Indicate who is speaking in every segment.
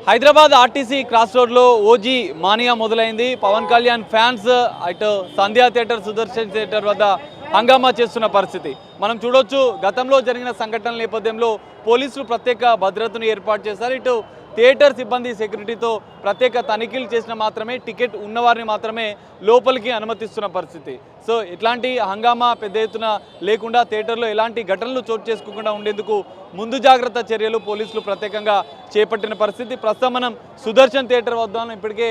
Speaker 1: Hyderabad RTC cross రోడ్లో OG mania మొదలైంది. Pawan Kalyan fans అటు సంధ్యా థియేటర్, సుదర్శన్ థియేటర్ వద్ద హంగామా చేస్తున్న పరిస్థితి మనం చూడొచ్చు. గతంలో జరిగిన సంఘటనల నేపథ్యంలో పోలీసులు ప్రత్యేక భద్రతను ఏర్పాటు చేశారు. ఇటు థియేటర్ సిబ్బంది సెక్యూరిటీతో ప్రత్యేక తనిఖీలు చేసిన మాత్రమే టికెట్ ఉన్నవారిని మాత్రమే లోపలికి అనుమతిస్తున్న పరిస్థితి. సో ఇట్లాంటి హంగామా పెద్ద ఎత్తున లేకుండా థియేటర్లో ఎలాంటి ఘటనలు చోటు చేసుకోకుండా ఉండేందుకు ముందు జాగ్రత్త చర్యలు పోలీసులు ప్రత్యేకంగా చేపట్టిన పరిస్థితి. ప్రస్తుతం మనం సుదర్శన్ థియేటర్ వద్ద ఇప్పటికే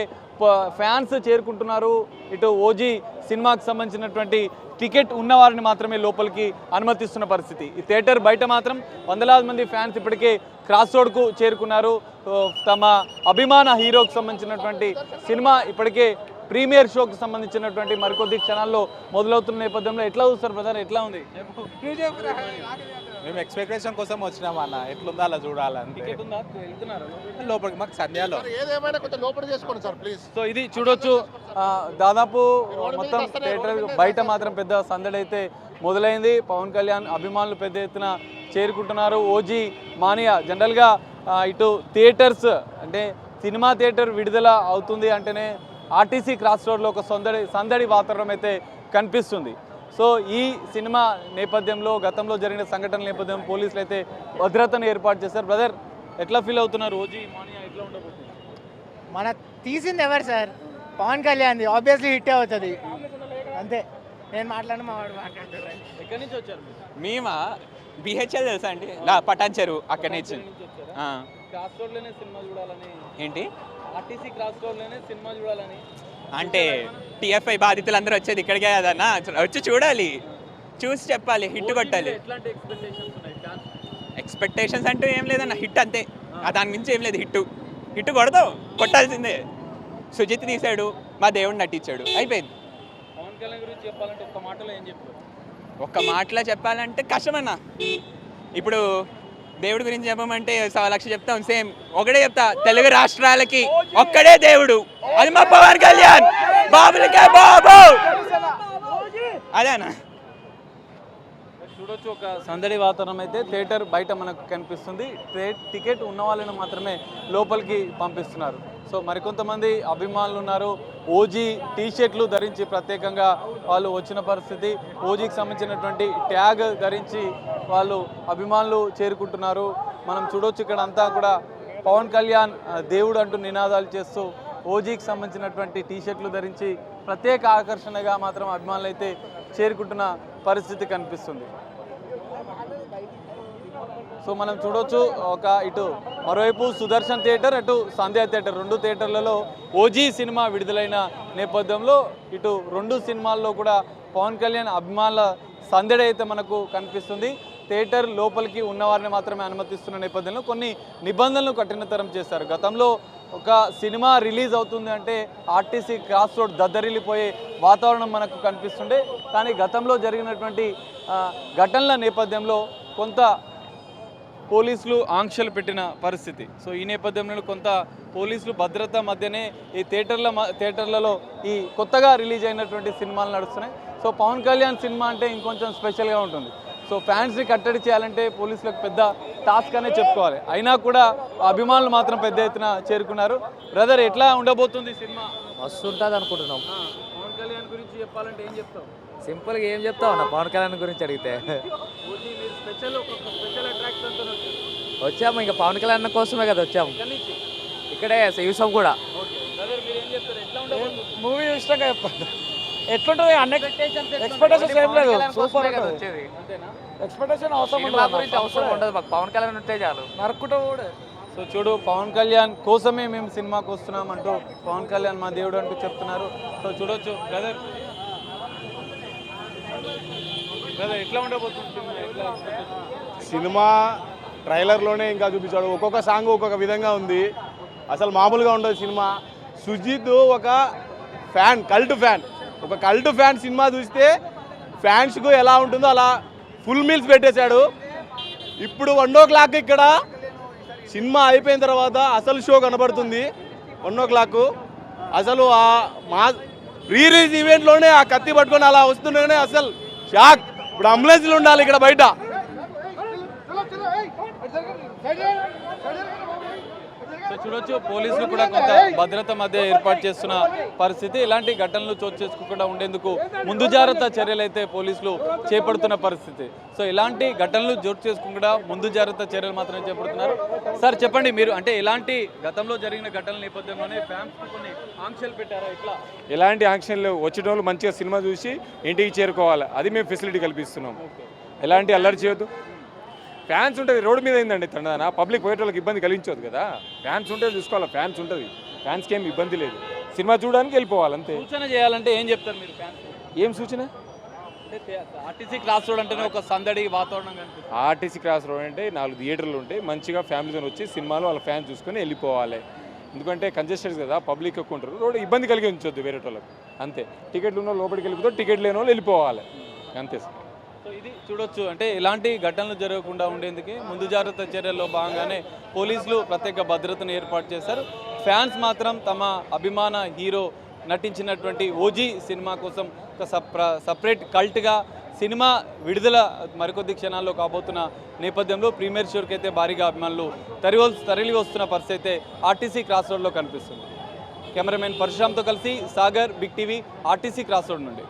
Speaker 1: ఫ్యాన్స్ చేరుకుంటున్నారు. ఇటు ఓజీ సినిమాకి సంబంధించినటువంటి టికెట్ ఉన్నవారిని మాత్రమే లోపలికి అనుమతిస్తున్న పరిస్థితి. ఈ థియేటర్ బయట మాత్రం వందలాది మంది ఫ్యాన్స్ ఇప్పటికే క్రాస్ రోడ్కు చేరుకున్నారు. తమ అభిమాన హీరోకి సంబంధించినటువంటి సినిమా ఇప్పటికే ప్రీమియర్ షోకి సంబంధించినటువంటి మరికొద్ది క్షణాల్లో మొదలవుతున్న నేపథ్యంలో ఎట్లా చూస్తారు బ్రదర్? ఎట్లా ఉంది?
Speaker 2: మేము ఎక్స్పెక్టేషన్ కోసం వచ్చినాం అన్న, ఎట్లుందో అలా చూడాలని.
Speaker 1: టికెట్ ఉందా? వెళ్తున్నారు
Speaker 2: లోపలికి మాకు సంధ్యాలో
Speaker 1: సో ఇది చూడొచ్చు. దాదాపు మొత్తం థియేటర్ బయట మాత్రం పెద్ద సందడి అయితే మొదలైంది. పవన్ కళ్యాణ్ అభిమానులు పెద్ద ఎత్తున చేరుకుంటున్నారు. ఓజీ మానియా జనరల్గా ఇటు థియేటర్స్ అంటే సినిమా థియేటర్ విడుదల అవుతుంది అంటేనే ఆర్టీసీ క్రాస్ రోడ్లో ఒక సందడి వాతావరణం అయితే కనిపిస్తుంది. సో ఈ సినిమా నేపథ్యంలో గతంలో జరిగిన సంఘటనల నేపథ్యం పోలీసులు అయితే భద్రతను ఏర్పాటు చేశారు. బ్రదర్ ఎట్లా ఫీల్ అవుతున్నారు? ఓజీ మానియా ఎట్లా ఉండబోతుంది?
Speaker 3: మన తీసింది ఎవరు sir? Pawan Kalyan. Obviously hit అవుతుంది అంతే. నేను మాట్లాడిన మా వాడు మాట్లాడుతున్నారు.
Speaker 1: ఎక్కడి నుంచి వచ్చారు?
Speaker 4: మేమా బిహెచ్ఎల్ తెలుసా అండి, పటాన్ చెరువు అక్కడి నుంచి.
Speaker 1: క్రాస్ రోడ్లోనే సినిమా చూడాలని
Speaker 4: ఏంటి
Speaker 1: ఆర్టీసీ క్రాస్ రోడ్లోనే సినిమా చూడాలని
Speaker 4: అంటే టీఎఫ్ఐ బాధితులందరూ వచ్చేది ఇక్కడికే కదన్నా, వచ్చి చూడాలి, చూసి చెప్పాలి, హిట్ కొట్టాలి.
Speaker 1: ఎట్లాంటి ఎక్స్పెక్టేషన్స్ ఉన్నాయి?
Speaker 4: ఎక్స్పెక్టేషన్స్ అంటూ ఏం లేదన్న, హిట్ అంతే, దాని మించి ఏం లేదు. హిట్ కొడతావు, కొట్టాల్సిందే. సుజిత్ తీశాడు, మా దేవుడు నటించాడు, అయిపోయింది.
Speaker 1: పవన్ కళ్యాణ్ గురించి చెప్పాలంటే ఒక్క మాటలో ఏం చెప్తారు?
Speaker 4: ఒక్క మాటలో చెప్పాలంటే కష్టమన్నా. ఇప్పుడు దేవుడి గురించి చెప్పమంటే 1,00,000 చెప్తాం, సేమ్ ఒకటే చెప్తా, తెలుగు రాష్ట్రాలకి ఒక్కడే దేవుడు, అది మా పవన్ కళ్యాణ్. బాబులకే బాబు, అదేనా.
Speaker 1: చూడొచ్చు ఒక సందడి వాతావరణం అయితే థియేటర్ బయట మనకు కనిపిస్తుంది. టికెట్ ఉన్న వాళ్ళని మాత్రమే లోపలికి పంపిస్తున్నారు. సో మరికొంతమంది అభిమానులు ఉన్నారు. ఓజీ టీషర్ట్లు ధరించి ప్రత్యేకంగా వాళ్ళు వచ్చిన పరిస్థితి. ఓజీకి సంబంధించినటువంటి ట్యాగ్ ధరించి వాళ్ళు అభిమానులు చేరుకుంటున్నారు. మనం చూడొచ్చు ఇక్కడ అంతా కూడా పవన్ కళ్యాణ్ దేవుడు అంటూ నినాదాలు చేస్తూ ఓజీకి సంబంధించినటువంటి టీషర్ట్లు ధరించి ప్రత్యేక ఆకర్షణగా మాత్రం అభిమానులు అయితే చేరుకుంటున్న పరిస్థితి కనిపిస్తుంది. సో మనం చూడొచ్చు ఒక ఇటు మరోవైపు సుదర్శన్ థియేటర్, అటు సంధ్యా థియేటర్, రెండు థియేటర్లలో ఓజీ సినిమా విడుదలైన నేపథ్యంలో ఇటు రెండు సినిమాల్లో కూడా పవన్ కళ్యాణ్ అభిమానుల సందడి అయితే మనకు కనిపిస్తుంది. థియేటర్ లోపలికి ఉన్నవారిని మాత్రమే అనుమతిస్తున్న నేపథ్యంలో కొన్ని నిబంధనలు కఠినతరం చేశారు. గతంలో ఒక సినిమా రిలీజ్ అవుతుంది అంటే ఆర్టీసీ క్రాస్ రోడ్ దద్దరిల్లిపోయే వాతావరణం మనకు కనిపిస్తుండే. కానీ గతంలో జరిగినటువంటి ఘటనల నేపథ్యంలో కొంత పోలీసులు ఆంక్షలు పెట్టిన పరిస్థితి. సో ఈ నేపథ్యంలో కొంత పోలీసులు భద్రత మధ్యనే ఈ థియేటర్లలో ఈ కొత్తగా రిలీజ్ అయినటువంటి సినిమాలు నడుస్తున్నాయి. సో పవన్ కళ్యాణ్ సినిమా అంటే ఇంకొంచెం స్పెషల్గా ఉంటుంది. సో ఫ్యాన్స్ని కట్టడి చేయాలంటే పోలీసులకు పెద్ద టాస్క్ అనే చెప్పుకోవాలి. అయినా కూడా అభిమానులు మాత్రం పెద్ద ఎత్తున చేరుకున్నారు. బ్రదర్ ఎట్లా ఉండబోతుంది సినిమా?
Speaker 3: మస్తు ఉంటుంది అనుకుంటున్నాం.
Speaker 1: పవన్ కళ్యాణ్ గురించి చెప్పాలంటే ఏం చెప్తావు?
Speaker 3: సింపుల్గా ఏం చెప్తావు అన్న పవన్ కళ్యాణ్ గురించి అడిగితే?
Speaker 1: స్పెషల్ అట్రాక్షన్
Speaker 3: వచ్చాము ఇంకా పవన్ కళ్యాణ్ కోసమే కదా వచ్చాము. ఇక్కడే యూసఫ్ కూడా. మూవీ ఇష్టంగా చెప్పండి. ఎట్లుంటుంది? ఎక్స్పెక్టేషన్స్ ఏం లేదు, సూపర్ వచ్చేది. ఎక్స్పెక్టేషన్ అవసరం ఉండదు మాకు, పవన్ కళ్యాణ్ ఉంటే చాలు. నరుక్కుంటూ కూడా.
Speaker 1: సో చూడు, పవన్ కళ్యాణ్ కోసమే మేము సినిమాకి వస్తున్నాం అంటూ పవన్ కళ్యాణ్ మా దేవుడు అంటూ చెప్తున్నారు. సో చూడొచ్చు బ్రదర్ ఎట్లా ఉండబోతుంది
Speaker 5: సినిమా? ట్రైలర్లోనే ఇంకా చూపించాడు. ఒక్కొక్క సాంగ్ ఒక్కొక్క విధంగా ఉంది, అసలు మామూలుగా ఉండదు సినిమా. సుజిత్ ఒక ఫ్యాన్, ఒక కల్ట్ ఫ్యాన్ సినిమా చూస్తే ఫ్యాన్స్కు ఎలా ఉంటుందో అలా ఫుల్ మీల్స్ పెట్టేశాడు. ఇప్పుడు 1 o'clock ఇక్కడ సినిమా అయిపోయిన తర్వాత అసలు షో కనబడుతుంది. 1 o'clock అసలు ఆ మా రిలీజ్ ఈవెంట్లోనే ఆ కత్తి పట్టుకొని అలా వస్తుండగానే అసలు షాక్. ఇప్పుడు అంబులెన్స్లు ఉండాలి ఇక్కడ బయట.
Speaker 1: సో చూడొచ్చు పోలీసులు కూడా కొంత భద్రత మధ్య ఏర్పాటు చేస్తున్న పరిస్థితి. ఇలాంటి ఘటనలు చోటు చేసుకోకుండా ఉండేందుకు ముందు జాగ్రత్త చర్యలు అయితే పోలీసులు చేపడుతున్న పరిస్థితి. సో ఇలాంటి ఘటనలు చోటు చేసుకోకుండా ముందు జాగ్రత్త చర్యలు మాత్రమే చేపడుతున్నారు. సార్ చెప్పండి, మీరు అంటే ఇలాంటి గతంలో జరిగిన ఘటనల నేపథ్యంలోనే ఫ్యాన్స్ కొన్ని ఆంక్షలు పెట్టారా? ఇట్లా
Speaker 6: ఎలాంటి ఆంక్షన్లు వచ్చిన వాళ్ళు మంచిగా సినిమా చూసి ఇంటికి చేరుకోవాలి, అది మేము ఫెసిలిటీ కల్పిస్తున్నాం. ఎలాంటి అల్లరి చేయొద్దు. ఫ్యాన్స్ ఉంటుంది, రోడ్డు మీద అయిందండి తండన, పబ్లిక్ పోయేటోళ్ళకి ఇబ్బంది కలిగించవద్దు కదా. ఫ్యాన్స్ ఉంటే చూసుకోవాలి, ఫ్యాన్స్ ఉంటుంది, ఫ్యాన్స్కి ఏం ఇబ్బంది లేదు, సినిమా చూడడానికి వెళ్ళిపోవాలి అంతే.
Speaker 1: సూచన చేయాలంటే ఏం చెప్తారు మీరు ఫ్యాన్స్?
Speaker 6: ఏం సూచన?
Speaker 1: అంటే ఆర్టీసీ క్రాస్ రోడ్ అంటేనే ఒక సందడి వాతావరణం కనిపిస్తుంది.
Speaker 6: ఆర్టీసీ క్రాస్ రోడ్ అంటే 4 థియేటర్లు ఉంటాయి, మంచిగా ఫ్యామిలీతో వచ్చి సినిమాలో వాళ్ళ ఫ్యాన్స్ చూసుకొని వెళ్ళిపోవాలి. ఎందుకంటే కంజెస్టెడ్ కదా, పబ్లిక్ ఎక్కువ ఉంటారు, రోడ్డు ఇబ్బంది కలిగించొద్దు వేరే వాళ్ళకి అంతే. టికెట్లు ఉన్న లోపలికి వెళ్ళిపోతే, టికెట్ లేని వాళ్ళు వెళ్ళిపోవాలి అంతే సార్.
Speaker 1: సో ఇది చూడొచ్చు, అంటే ఇలాంటి ఘటనలు జరగకుండా ఉండేందుకే ముందు జాగ్రత్త చర్యల్లో భాగంగానే పోలీసులు ప్రత్యేక భద్రతను ఏర్పాటు చేశారు. ఫ్యాన్స్ మాత్రం తమ అభిమాన హీరో నటించినటువంటి ఓజీ సినిమా కోసం ఒక సపరేట్ కల్ట్గా సినిమా విడుదల మరికొద్ది క్షణాల్లో కాబోతున్న నేపథ్యంలో ప్రీమియర్ షోకి అయితే భారీగా అభిమానులు తరలి వస్తున్న పరిస్థితి అయితే ఆర్టీసీ క్రాస్ రోడ్లో కనిపిస్తుంది. కెమెరామెన్ పరశురామ్తో కలిసి Sagar, big TV, RTC cross road నుండి.